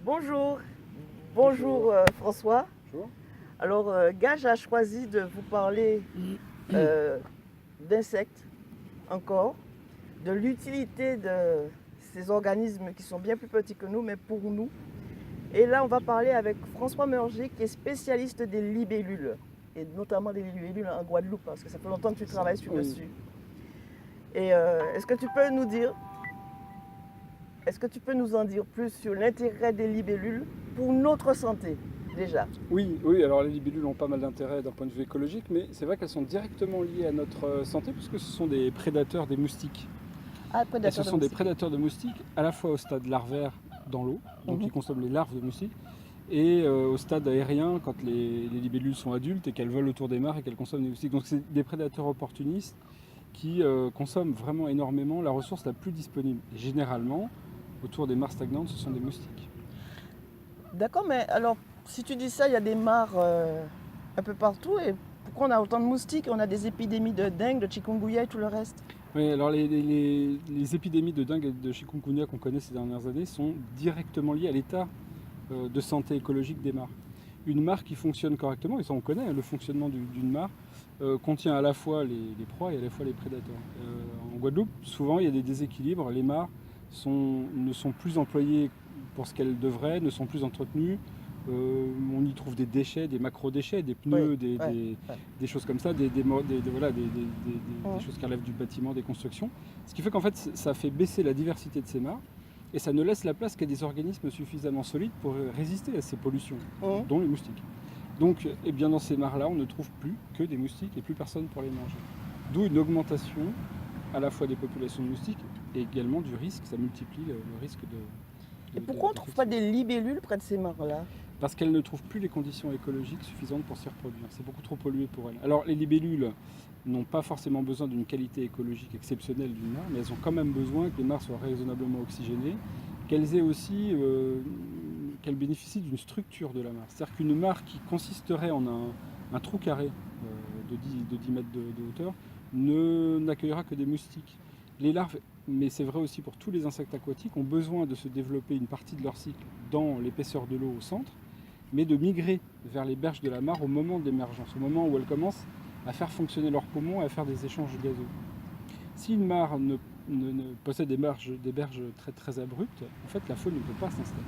Bonjour, Bonjour. François. Bonjour. Alors Gage a choisi de vous parler euh, d'insectes encore, de l'utilité de ces organismes qui sont bien plus petits que nous, mais pour nous. Et là, on va parler avec François Merger, qui est spécialiste des libellules, et notamment des libellules en Guadeloupe, parce que ça fait longtemps que tu travailles Oui. dessus. Et est-ce que tu peux nous en dire plus sur l'intérêt des libellules pour notre santé, déjà? Oui, alors les libellules ont pas mal d'intérêt d'un point de vue écologique, mais c'est vrai qu'elles sont directement liées à notre santé puisque ce sont des prédateurs des moustiques. Ah, Et ce prédateur de sont des moustiques. prédateurs de moustiques à la fois au stade larvaire dans l'eau, donc Mhm. ils consomment les larves de moustiques, et au stade aérien quand les libellules sont adultes et qu'elles volent autour des mares et qu'elles consomment des moustiques. Donc c'est des prédateurs opportunistes qui consomment vraiment énormément la ressource la plus disponible. Et généralement, autour des mares stagnantes, ce sont des moustiques. D'accord, mais alors, si tu dis ça, il y a des mares un peu partout. Et pourquoi on a autant de moustiques? On a des épidémies de dengue, de chikungunya et tout le reste. Oui, alors les épidémies de dengue et de chikungunya qu'on connaît ces dernières années sont directement liées à l'état de santé écologique des mares. Une mare qui fonctionne correctement, et ça on connaît le fonctionnement d'une mare, contient à la fois les proies et à la fois les prédateurs. En Guadeloupe, souvent il y a des déséquilibres, les mares ne sont plus employées pour ce qu'elles devraient, ne sont plus entretenues. On y trouve des déchets, des macro-déchets, des Oui, pneus, ouais, ouais. des choses comme ça, des Mhm. choses qui relèvent du bâtiment, des constructions. Ce qui fait qu'en fait ça fait baisser la diversité de ces mares et ça ne laisse la place qu'à des organismes suffisamment solides pour résister à ces pollutions, Mhm. dont les moustiques. Donc, eh bien, dans ces mares-là, on ne trouve plus que des moustiques et plus personne pour les manger. D'où une augmentation à la fois des populations de moustiques et également du risque, ça multiplie le risque Et pourquoi on ne trouve pas d'infection. des libellules près de ces mares-là? Parce qu'elles ne trouvent plus les conditions écologiques suffisantes pour s'y reproduire. C'est beaucoup trop pollué pour elles. Alors les libellules n'ont pas forcément besoin d'une qualité écologique exceptionnelle d'une mare, mais elles ont quand même besoin que les mares soient raisonnablement oxygénées, qu'elles aient aussi, qu'elles bénéficient d'une structure de la mare. C'est-à-dire qu'une mare qui consisterait en un trou carré de 10 mètres de hauteur n'accueillera que des moustiques. Les larves, mais c'est vrai aussi pour tous les insectes aquatiques, ont besoin de se développer une partie de leur cycle dans l'épaisseur de l'eau au centre, mais de migrer vers les berges de la mare au moment de l'émergence, au moment où elles commencent à faire fonctionner leurs poumons et à faire des échanges gazeux. Si une mare possède des berges très, très abruptes, en fait la faune ne peut pas s'installer.